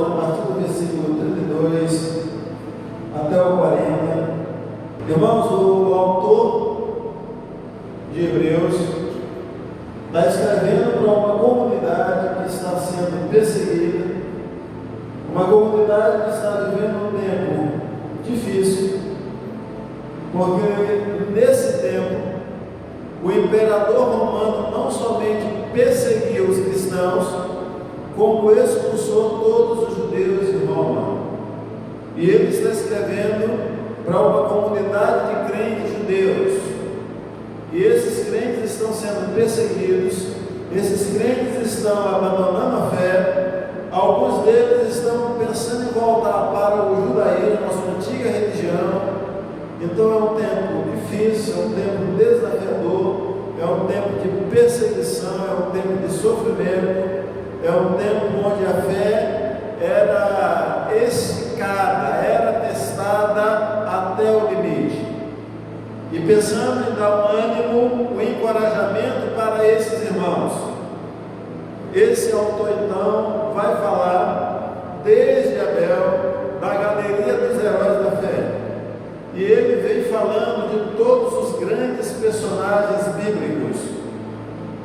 a partir do versículo 32 até o 40. Irmãos, o autor de Hebreus está escrevendo para uma comunidade que está sendo perseguida, uma comunidade que está vivendo um tempo difícil, porque nesse tempo o imperador romano não somente perseguiu os cristãos, como expulsou todos os judeus de Roma. E ele está escrevendo para uma comunidade de crentes judeus. E esses crentes estão sendo perseguidos, esses crentes estão abandonando a fé, alguns deles estão pensando em voltar para o judaísmo, a sua antiga religião. Então é um tempo difícil, é um tempo desafiador, é um tempo de perseguição, é um tempo de sofrimento, é um tempo onde a fé era esticada, era testada até o limite. E pensando em dar um ânimo, um encorajamento para esses irmãos, esse autor então vai falar desde Abel, da galeria dos heróis da fé. E ele vem falando de todos os grandes personagens bíblicos.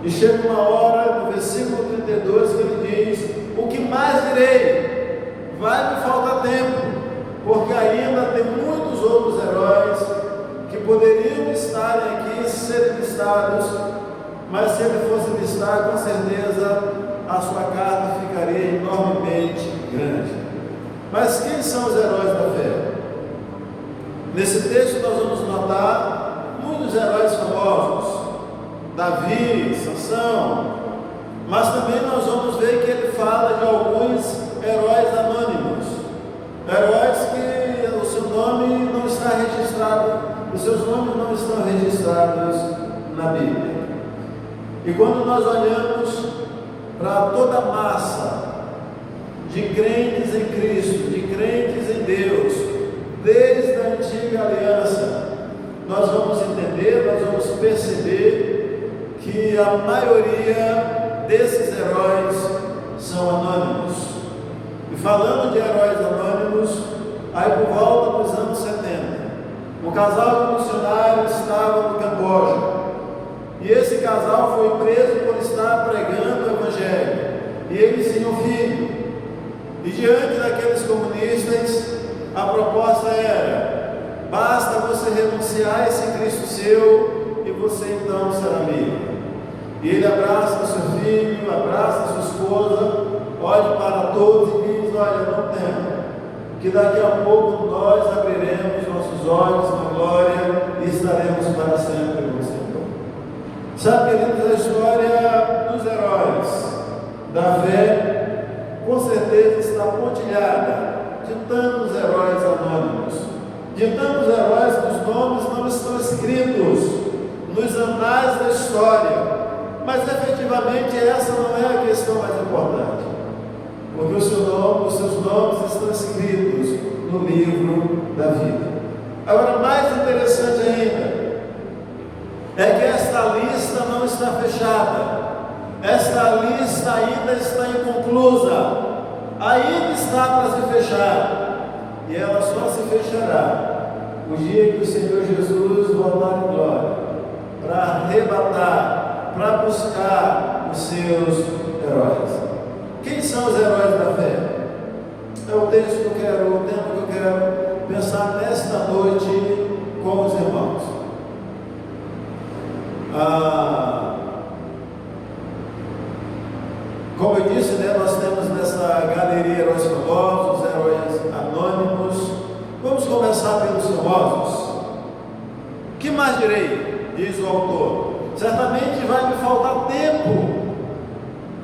E chega uma hora, no versículo 32, que ele diz: o que mais direi? Vai me faltar tempo, porque ainda tem muitos outros heróis que poderiam estar aqui e serem listados, mas se ele fosse listar, com certeza a sua carta ficaria enormemente grande. Mas quem são os heróis da fé? Nesse texto nós vamos notar muitos heróis famosos, Davi, Sansão, mas também nós vamos ver que ele fala de alguns heróis anônimos, heróis que o seu nome não está registrado, os seus nomes não estão registrados na Bíblia. E quando nós olhamos para toda a massa de crentes em Cristo, de crentes em Deus, desde a antiga aliança, nós vamos entender, nós vamos perceber que a maioria desses heróis são anônimos. E falando de heróis anônimos, aí por volta dos anos 70, um casal de missionários estava no Camboja, e esse casal foi preso por estar pregando o Evangelho, e eles tinham filho, e diante daqueles comunistas, a proposta era: basta você renunciar a esse Cristo seu e você então será livre. E ele abraça seu filho, abraça sua esposa, olha para todos e diz: olha, não tema, que daqui a pouco nós abriremos nossos olhos na glória e estaremos para sempre com o Senhor. Sabe, queridos, a história dos heróis da fé com certeza está pontilhada de tantos heróis anônimos, de tantos heróis cujos nomes não estão escritos nos anais da história, mas efetivamente essa não é a questão mais importante, porque os seus nomes estão escritos no livro da vida. Agora, mais interessante ainda é que esta lista não está fechada, esta lista ainda está inconclusa, ainda está para se fechar, e ela só se fechará o dia que o Senhor Jesus voltar em glória, para arrebatar, para buscar os seus heróis. Quem são os heróis da fé? É o texto que eu quero, o tema que eu quero pensar nesta noite com os irmãos. Como eu disse, nós temos nessa galeria heróis famosos, heróis anônimos. Vamos começar pelos famosos. Que mais direi? Diz o autor. Certamente vai me faltar tempo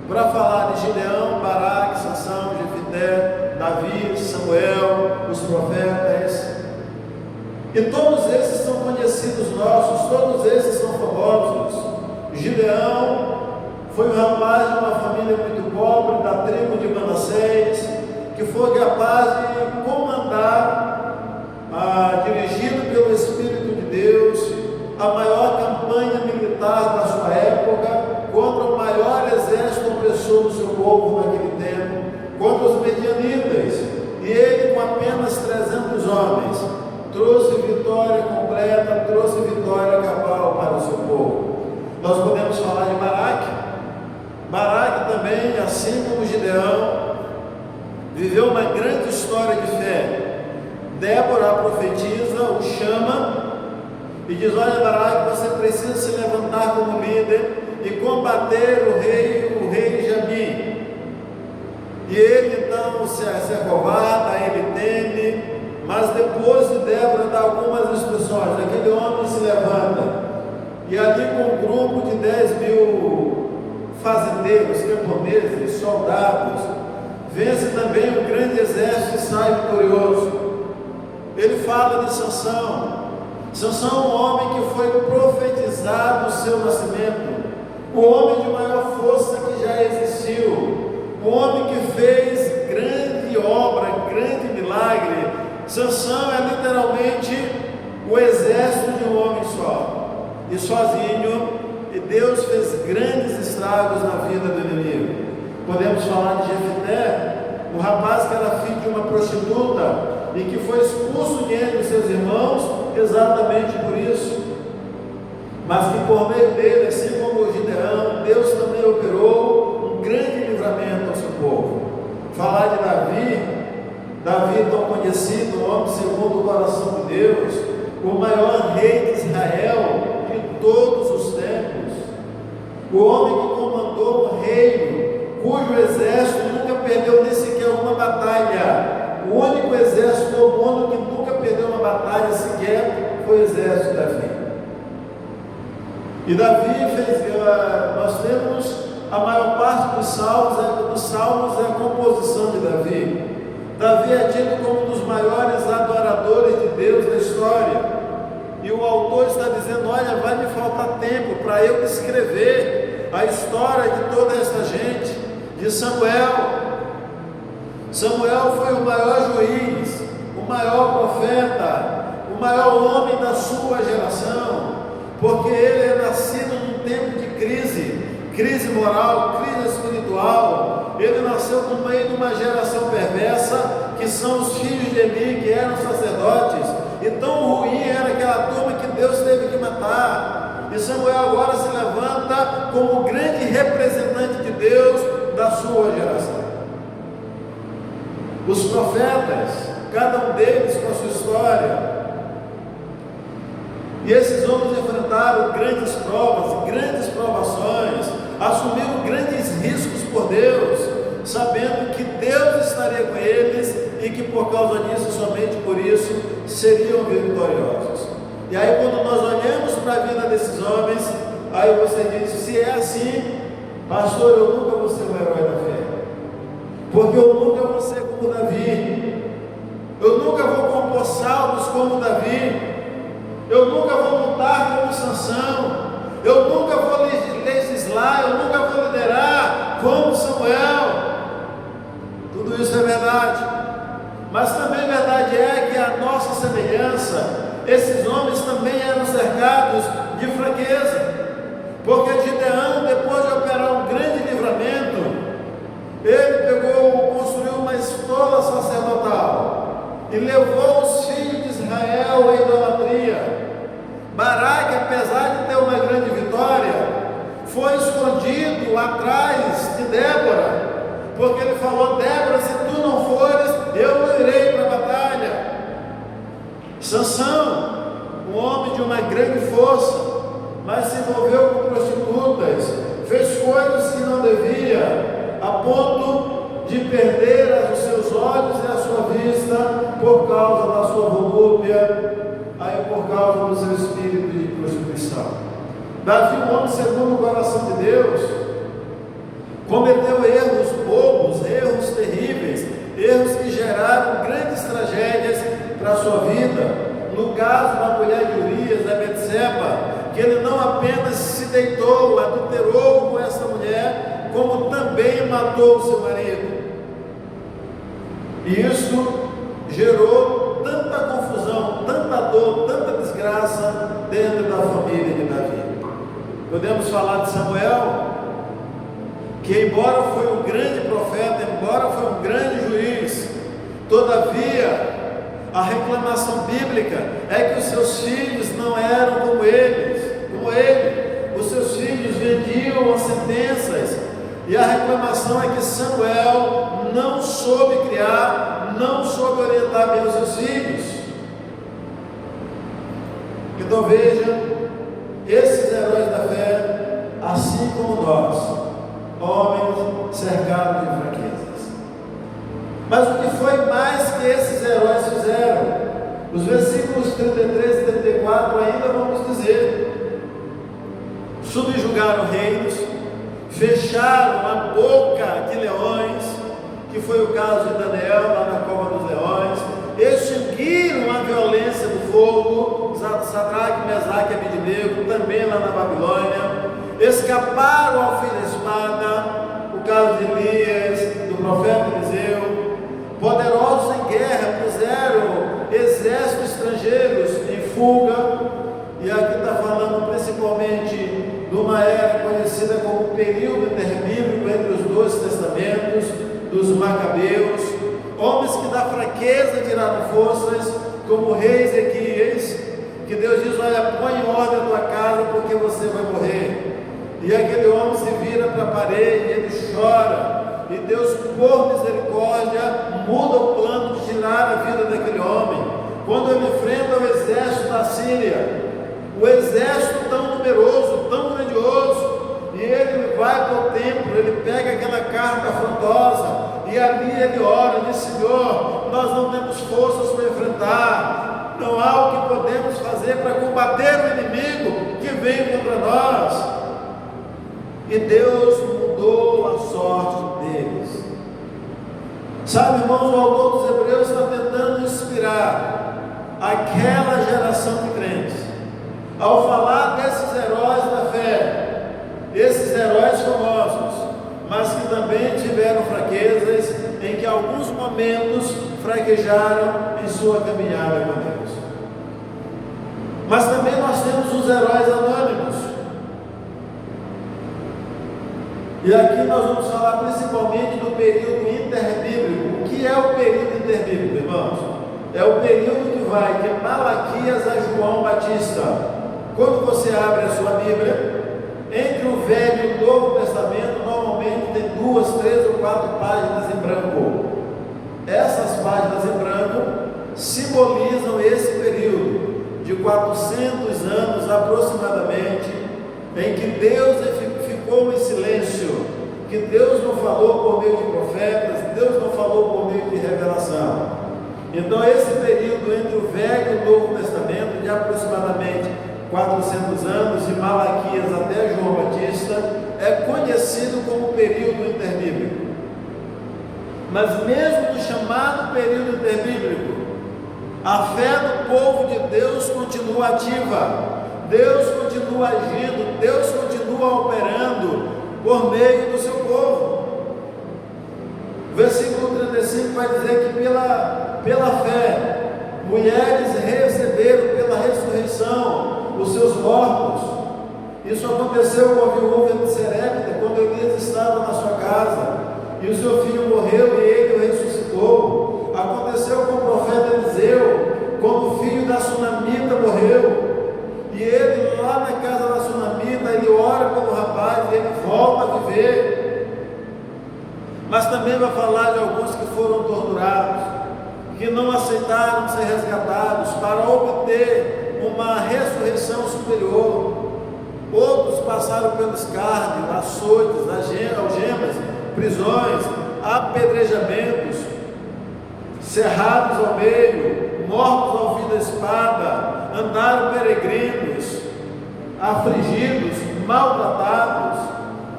para falar de Gideão, Baraque, Sansão, Jefité, Davi, Samuel, os profetas. E todos esses são conhecidos nossos, todos esses são famosos. Gideão foi um rapaz de uma família muito pobre, da tribo de Manassés, que foi capaz de comandar, dirigido pelo Espírito de Deus, a maior campanha militar da sua época, contra o maior exército opressor do seu povo naquele tempo, contra os medianitas. grandes homens, trouxe vitória completa, trouxe vitória cabal para o seu povo. Nós podemos falar de Baraque. Baraque também, assim como Gideão, viveu uma grande história de fé. Débora, a profetisa, o chama e diz: olha, Baraque, você precisa se levantar como líder e combater o rei Jabim. E ele então se acovarda, ele teme, mas depois de Débora dar algumas instruções, aquele homem se levanta, e ali com um grupo de 10.000 fazendeiros, camponeses, soldados, vence também um grande exército e sai vitorioso. Ele fala de Sansão. Sansão é um homem que foi profetizado o seu nascimento, o homem de maior força que já existiu, o homem que fez grande obra, grande milagre. Sansão é literalmente o exército de um homem só, e sozinho, e Deus fez grandes estragos na vida do inimigo. Podemos falar de Jefté, um rapaz que era filho de uma prostituta e que foi expulso de entre os seus irmãos exatamente por isso, mas que por meio dele, assim como Gideão, Deus também operou um grande livramento ao seu povo. Falar de Davi tão conhecido, um homem segundo o coração de Deus, o maior rei de Israel de todos os tempos, o homem que comandou um reino cujo exército nunca perdeu nem sequer uma batalha. O único exército do mundo que nunca perdeu uma batalha sequer foi o exército de Davi. E Davi fez, nós temos a maior parte dos salmos é a composição de Davi. Davi é tido como um dos maiores adoradores de Deus da história. E o autor está dizendo: olha, vai me faltar tempo para eu descrever a história de toda essa gente, de Samuel. Samuel foi o maior juiz, o maior profeta, o maior homem da sua geração, porque ele é nascido num tempo de crise moral, crise espiritual. Ele nasceu no meio de uma geração perversa, que são os filhos de Eli, que eram sacerdotes, e tão ruim era aquela turma que Deus teve que matar. E Samuel agora se levanta como o grande representante de Deus da sua geração. Os profetas, cada um deles com a sua história, e esses homens enfrentaram grandes provas, grandes provações, assumiram grandes riscos por Deus, sabendo que Deus estaria com eles e que por causa disso, somente por isso, seriam vitoriosos. E aí, quando nós olhamos para a vida desses homens, aí você diz: se é assim, pastor, eu nunca vou ser um herói da fé, porque eu nunca vou ser como Davi, eu nunca vou compor salmos como Davi, eu nunca vou lutar como Sansão, eu nunca vou legislar, eu nunca vou liderar como Samuel. Tudo isso é verdade, mas também verdade é que a nossa semelhança, esses homens também eram cercados de fraqueza, porque Gideão, depois de operar um grande livramento, ele construiu uma estola sacerdotal e levou os filhos de Israel à idolatria. Baraque, apesar de ter uma grande vitória, foi escondido atrás de Débora, porque ele falou: Débora, se tu não fores, eu não irei para a batalha. Sansão, um homem de uma grande força, mas se envolveu com prostitutas, fez coisas que não devia, a ponto de perder os seus olhos e a sua vista por causa da sua volúpia, aí por causa do seu espírito de prostituição. Davi, um homem segundo o coração de Deus, cometeu erros bobos, erros terríveis, erros que geraram grandes tragédias para a sua vida. No caso da mulher de Urias, da Betseba, que ele não apenas se deitou, adulterou com essa mulher, como também matou o seu marido. E isso gerou tanta confusão, tanta dor, tanta desgraça dentro da família de Davi. Podemos falar de Samuel, que embora foi um grande profeta, embora foi um grande juiz, todavia A reclamação bíblica é que os seus filhos não eram como ele. Os seus filhos vendiam as sentenças. E a reclamação é que Samuel não soube criar, não soube orientar bem os seus filhos. Então veja, esses heróis da fé, assim como nós, homens cercados de fraquezas. Mas o que foi mais que esses heróis fizeram? Os versículos 33 e 34 ainda vamos dizer: subjugaram reinos, fecharam a boca de leões, que foi o caso de Daniel lá na cova dos leões, extinguiram a violência do fogo, Sadraque, Mesaque e Abednego, também lá na Babilônia, escaparam ao fim da espada, o caso de Elias, do profeta Eliseu, poderosos em guerra, puseram exércitos estrangeiros em fuga. E aqui está falando principalmente de uma era conhecida como período interbíblico entre os dois testamentos, dos Macabeus, homens que da fraqueza tiraram forças, como o rei Ezequias, que Deus diz: olha, põe em ordem a tua casa, porque você vai morrer. E aquele homem se vira para a parede, ele chora, e Deus, por misericórdia, muda o plano de tirar a vida daquele homem. Quando ele enfrenta o exército da Síria, o exército tão numeroso, tão grandioso, e ele vai para o templo, ele pega aquela carta afrontosa, e ali ele ora, diz: Senhor, nós não temos forças para enfrentar, não há o que podemos fazer para combater o inimigo que vem contra nós. E Deus mudou a sorte deles. Sabe, irmãos, o autor dos Hebreus está tentando inspirar aquela geração de crentes, ao falar desses heróis da fé, esses heróis famosos, mas que também tiveram fraquezas, em que alguns momentos fraquejaram em sua caminhada com Deus. Mas também nós temos os heróis anônimos. E aqui nós vamos falar principalmente do período interbíblico. O que é o período interbíblico, irmãos? É o período que vai de Malaquias a João Batista. Quando você abre a sua Bíblia, entre o Velho e o Novo Testamento, normalmente tem 2, 3 ou 4 páginas em branco. Essas páginas em branco simbolizam esse período de 400 anos aproximadamente, em que Deus ficou em silêncio, que Deus não falou por meio de profetas, Deus não falou por meio de revelação. Então esse período entre o Velho e o Novo Testamento, de aproximadamente 400 anos, de Malaquias até João Batista, é conhecido como período interbíblico. Mas mesmo no chamado período interbíblico, a fé do povo de Deus continua ativa, Deus continua agindo, Deus continua operando por meio do seu povo. O versículo 35 vai dizer que pela fé, mulheres receberam pela ressurreição os seus mortos. Isso aconteceu com a viúva de Serepta, quando Elias estava na sua casa, e o seu filho morreu e ele o ressuscitou. Aconteceu com o profeta Eliseu, quando o filho da sunamita morreu, e ele lá na casa da sunamita, ele ora pelo rapaz e ele volta a viver. Mas também vai falar de alguns que foram torturados, que não aceitaram ser resgatados para obter uma ressurreição superior. Outros passaram pelo escárnio, açoites, algemas, prisões, apedrejamentos, cerrados ao meio, mortos ao fim da espada, andaram peregrinos, afligidos, maltratados,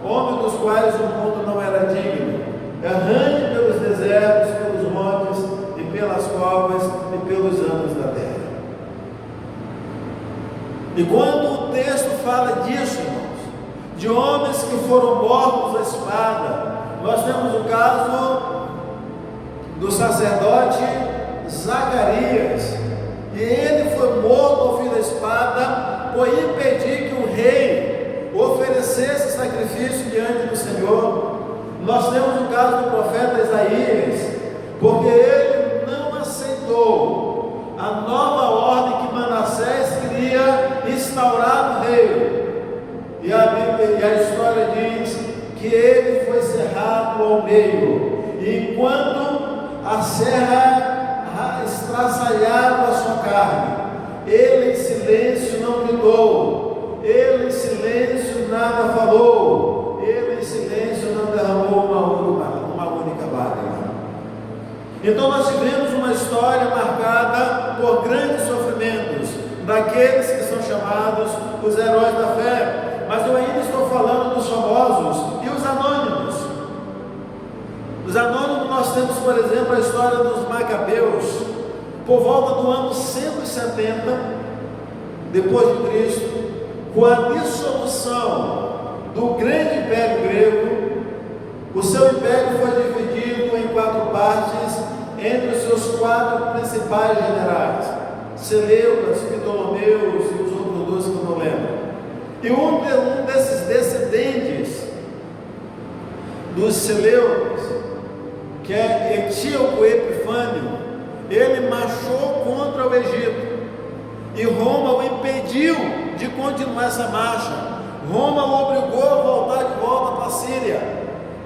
homens dos quais o mundo não era digno, errante pelos desertos, pelos montes e pelas covas e pelos anos da terra. E quando o texto fala disso, irmãos, de homens que foram mortos à espada, nós temos o caso do sacerdote Zacarias, e ele foi morto ao fim da espada por impedir que o rei oferecesse sacrifício diante do Senhor. Nós temos o caso do profeta Isaías, porque ele não aceitou a nova ordem que Manassés queria instaurar no reino. E a Bíblia e a história diz que ele foi cerrado ao meio, e enquanto a serra estraçalhava a sua carne, ele em silêncio não gritou, ele em silêncio nada falou, ele em silêncio não derramou uma única lágrima. Então nós tivemos uma história marcada por grandes sofrimentos daqueles que são chamados os heróis da fé. Mas eu ainda estou falando dos famosos e os anônimos. Os anônimos, nós temos, por exemplo, a história dos Macabeus, por volta do ano 170 depois de Cristo, com a dissolução do grande império grego. O seu império foi dividido em 4 partes entre os seus 4 principais generais: Seleucas, Ptolomeus e os outros 2 que eu não lembro. E um desses descendentes dos Seleucas, que é Etíoco Epifânio, ele marchou contra o Egito, e Roma o impediu de continuar essa marcha. Roma o obrigou a voltar de volta para a Síria,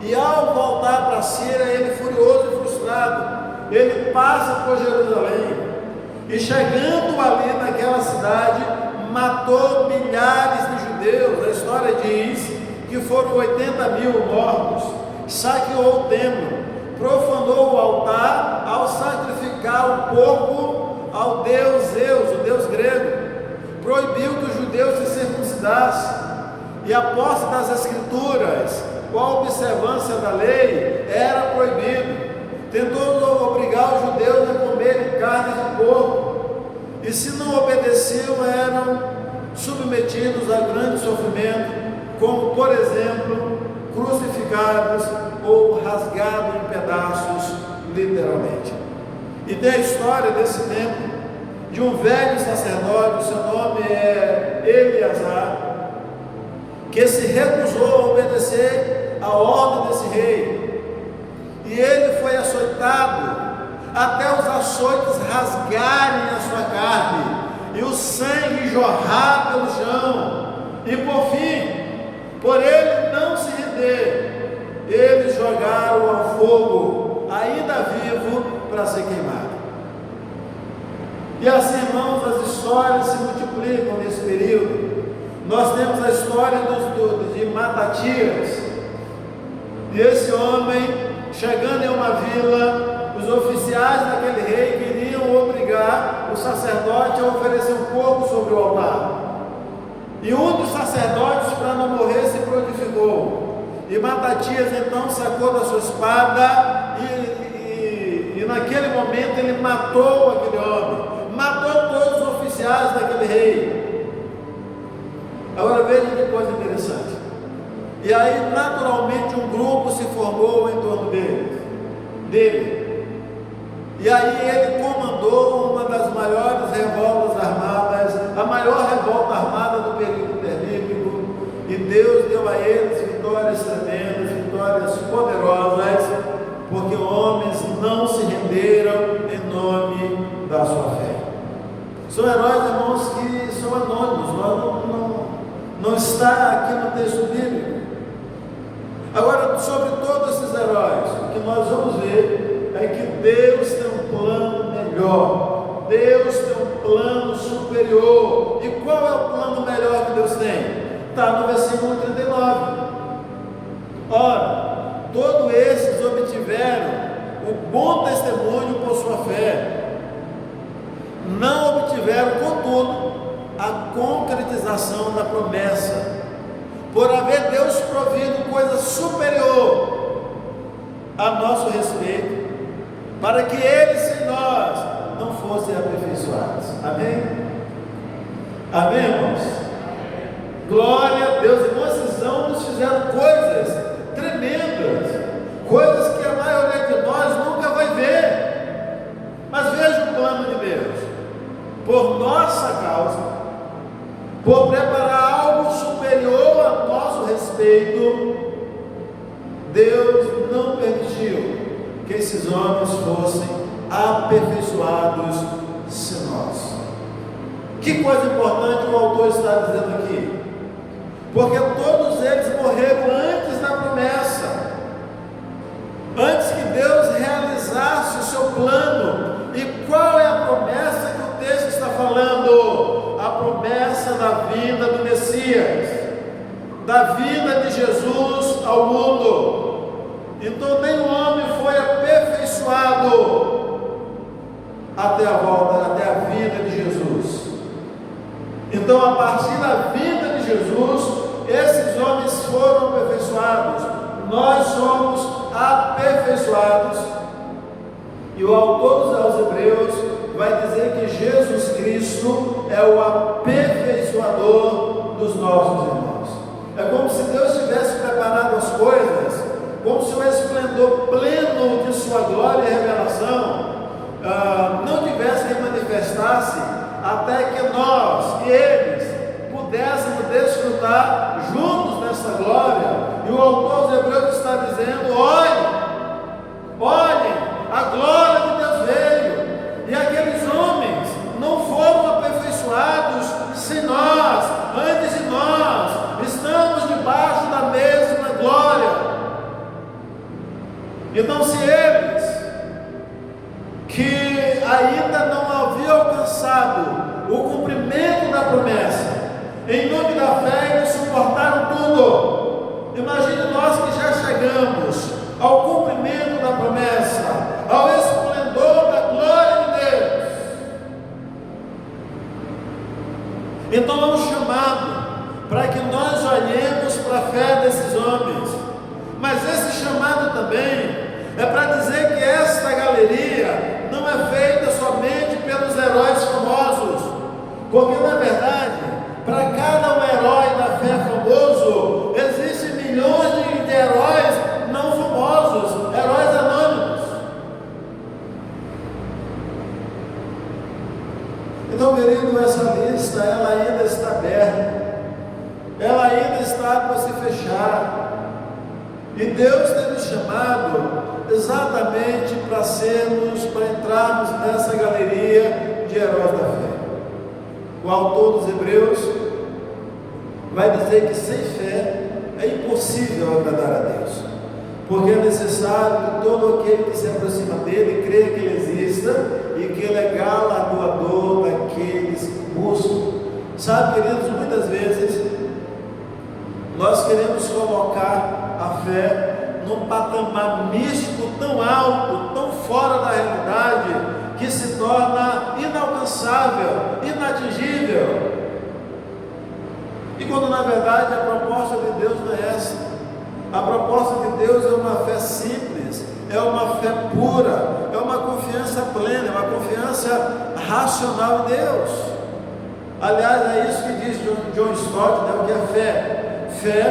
e ao voltar para a Síria, ele furioso e frustrado, ele passa por Jerusalém, e chegando ali naquela cidade, matou milhares de judeus. A história diz que foram 80.000 mortos, saqueou o templo, profanou o altar ao sacrificar o porco ao deus Zeus, o deus grego, proibiu que os judeus se circuncidassem, e a posse das escrituras, com a observância da lei, era proibido. Tentou obrigar os judeus a comerem carne de porco, e se não obedeciam, eram submetidos a grande sofrimento, como por exemplo, crucificados ou rasgados em pedaços, literalmente. E tem a história desse tempo de um velho sacerdote, seu nome é Eleazar, que se recusou a obedecer a ordem desse rei, e ele foi açoitado até os açoites rasgarem a sua carne, e o sangue jorrar pelo chão, e por fim, por ele não se render, eles jogaram ao fogo, ainda vivo, para ser queimado. E assim, irmãos, as histórias se multiplicam nesse período. Nós temos a história de Matatias, e esse homem, chegando em uma vila, os oficiais daquele rei queriam obrigar o sacerdote a oferecer um porco sobre o altar. E um dos sacerdotes, para não morrer, se prontificou. E Matatias então sacou da sua espada e naquele momento ele matou aquele homem, matou todos os oficiais daquele rei. Agora veja que coisa interessante. E aí naturalmente um grupo se formou em torno dele. E aí ele comandou uma das maiores revoltas armadas, a maior revolta armada do período terrível, e Deus deu a eles vitórias tremendas, vitórias poderosas, porque homens não se renderam em nome da sua fé. São heróis, irmãos, que são anônimos, não está aqui no texto bíblico. Agora, sobre todos esses heróis, o que nós vamos ver é que Deus tem um plano melhor, Deus tem um plano superior. E qual é o plano melhor que Deus tem? Está no versículo 39. Ora, todos esses obtiveram o bom testemunho por sua fé, não obtiveram, contudo, a concretização da promessa, por haver Deus provido coisa superior a nosso respeito, para que eles sem nós não fossem aperfeiçoados. Amém? Amém, irmãos? Glória a Deus. Irmãos, esses homens fizeram coisas tremendas, coisas que a maioria de nós nunca vai ver. Mas veja o plano de Deus. Por nossa causa, por preparar algo superior a nosso respeito, Deus não permitiu que esses homens fossem aperfeiçoados se nós. Que coisa importante o autor está dizendo aqui. Porque todos eles morreram antes da promessa, antes que Deus realizasse o seu plano. E qual é a promessa que o texto está falando? A promessa da vinda do Messias, da vinda de Jesus ao mundo. Então nenhum homem foi aperfeiçoado até a volta, até a vinda de Jesus. Então, a partir da vinda de Jesus, esses homens foram aperfeiçoados. Nós somos aperfeiçoados. E o autor aos Hebreus vai dizer que Jesus Cristo é o aperfeiçoador dos nossos irmãos. É como se Deus tivesse preparado as coisas, como se o esplendor pleno de sua glória e revelação não tivesse que manifestar-se até que nós e eles pudéssemos desfrutar juntos dessa glória. E o autor aos Hebreus está dizendo: olhem, a glória de Deus veio, e aqueles homens não foram aperfeiçoados sem nós, antes de nós, estamos debaixo da mesma glória. Então, se eles que ainda não haviam alcançado o cumprimento da promessa, em nome da fé, eles suportaram tudo. Imagine nós que já chegamos ao cumprimento da promessa, ao esplendor da glória de Deus. Então é um chamado para que nós olhemos para a fé desses homens, mas esse chamado também é para dizer que esta galeria não é feita somente pelos heróis famosos, porque na verdade, para cada um herói da fé famoso, existem milhões de heróis não famosos, heróis anônimos. Então, querido, essa lista, ela ainda está aberta, ela ainda está para se fechar, e Deus tem nos chamado exatamente para entrarmos nessa galeria de heróis da fé. O autor dos Hebreus vai dizer que sem fé é impossível agradar a Deus, porque é necessário que todo aquele que se aproxima dele creia que ele exista e que ele é galardoador daqueles que buscam. Sabe, queridos, muitas vezes nós queremos colocar a fé num patamar místico tão alto, tão fora da realidade, que se torna inalcançável, inatingível. E quando na verdade a proposta de Deus não é essa. A proposta de Deus é uma fé simples, é uma fé pura, é uma confiança plena, é uma confiança racional em Deus. Aliás, é isso que diz John Stott, né, o que é fé. Fé,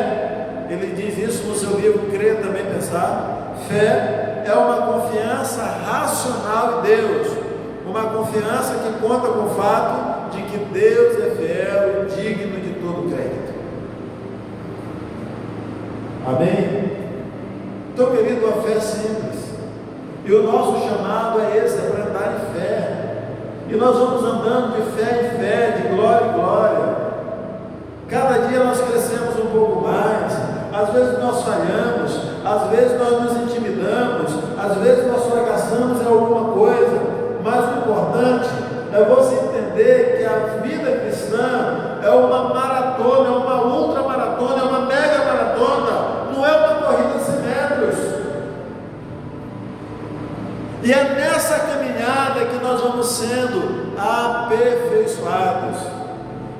ele diz isso no seu livro Crer Também Pensar. Fé é uma confiança racional em Deus, uma confiança que conta com o fato de que Deus é fiel e digno de todo crédito. Amém? Então, querido, a fé é simples, e o nosso chamado é esse, é para andar em fé, e nós vamos andando de fé em fé, de glória em glória. Cada dia nós crescemos um pouco mais. Às vezes nós falhamos, às vezes nós nos intimidamos, às vezes nós fracassamos em alguma coisa, mas o importante é você entender que a vida cristã é uma maratona, é uma ultramaratona, é uma mega maratona, não é uma corrida de 100 metros. E é nessa caminhada que nós vamos sendo aperfeiçoados.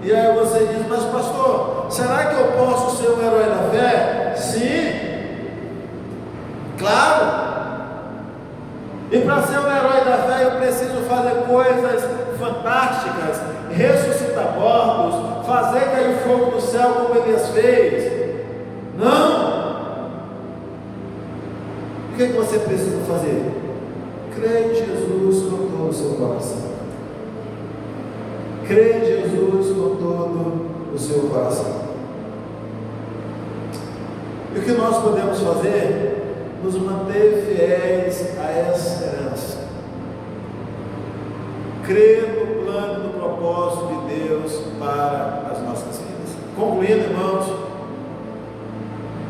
E aí você diz: mas pastor, será que eu posso ser um herói da fé? Sim, claro. E para ser um herói da fé eu preciso fazer coisas fantásticas, ressuscitar mortos, fazer cair fogo do céu como Elias fez? Não. O que você precisa fazer? Crê em Jesus com todo o seu coração. Crê em Jesus com todo o seu coração. E o que nós podemos fazer? Nos manter fiéis a essa herança. crer no plano e no propósito de Deus para as nossas vidas. Concluindo, irmãos,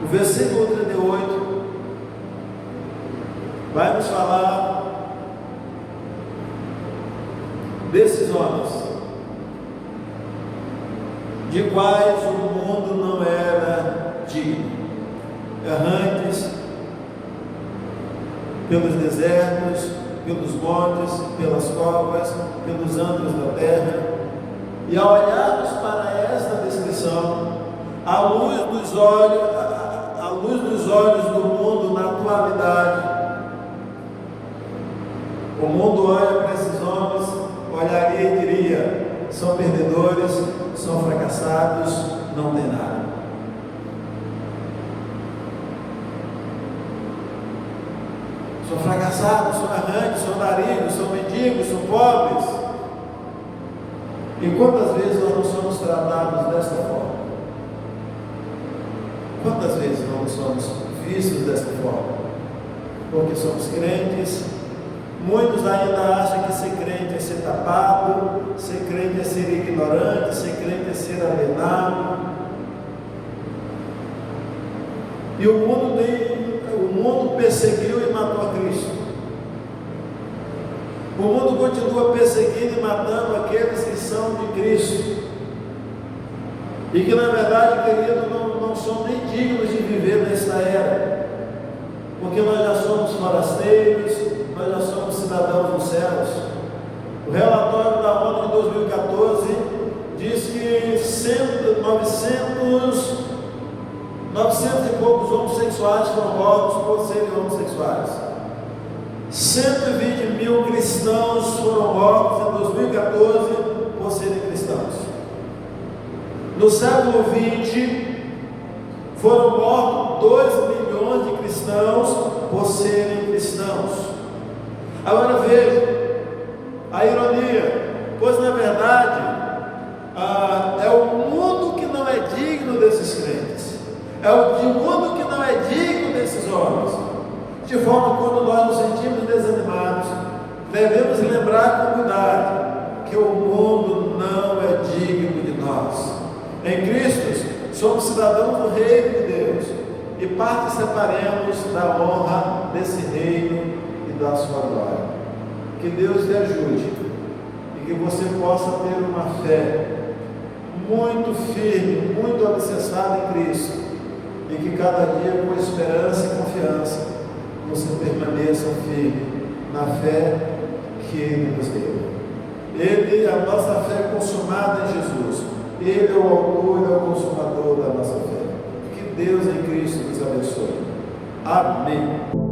o versículo 38 vai nos falar desses homens, de quais o mundo não era digno, errantes pelos desertos, pelos montes, pelas covas, pelos antros da terra. E ao olharmos para esta descrição, à luz dos olhos do mundo na atualidade, o mundo olha para esses homens, olharia e diria: são perdedores, são fracassados, não tem nada. São fracassados, são errantes, são andarilhos, são mendigos, são pobres. E quantas vezes nós não somos tratados desta forma? Quantas vezes nós não somos vistos desta forma? Porque somos crentes. Muitos ainda acham que ser crente é ser tapado, ser crente é ser ignorante, ser crente é ser alienado. E o mundo perseguiu e matou a Cristo. O mundo continua perseguindo e matando aqueles que são de Cristo. E que na verdade, querido, não são nem dignos de viver nesta era. Porque nós já somos forasteiros, nós já somos cidadãos dos céus. O relatório da ONU de 2014 diz que 900 e poucos homossexuais foram mortos por serem homossexuais. 120 mil cristãos foram mortos em 2014 por serem cristãos. No século XX foram mortos 2 milhões de cristãos por serem cristãos. Agora veja a ironia, pois na verdade é o mundo que não é digno desses crentes, é o mundo que não é digno desses homens. De forma, quando nós nos sentimos desanimados, devemos lembrar com cuidado que o mundo não é digno de nós. Em Cristo somos cidadãos do reino de Deus e participaremos da honra desse reino e da sua glória. Que Deus te ajude e que você possa ter uma fé muito firme, muito alicerçada em Cristo, e que cada dia, com esperança e confiança, você permaneça firme na fé que Ele nos deu. Ele, a nossa fé consumada em Jesus, Ele é o autor e é o consumador da nossa fé. Que Deus em Cristo nos abençoe. Amém.